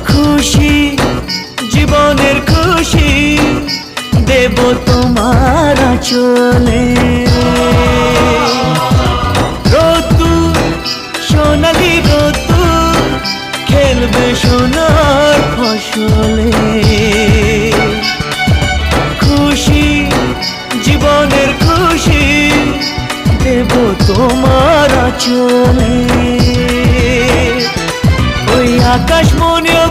খুশি জীবনের খুশি দেব তোমার আঁচলে। রোদ্দুর সোনালি রোদ্দুর খেলবে সোনার ফসলে। খুশি জীবনের খুশি দেব তোমার আঁচলে। ওই আকাশ মনেও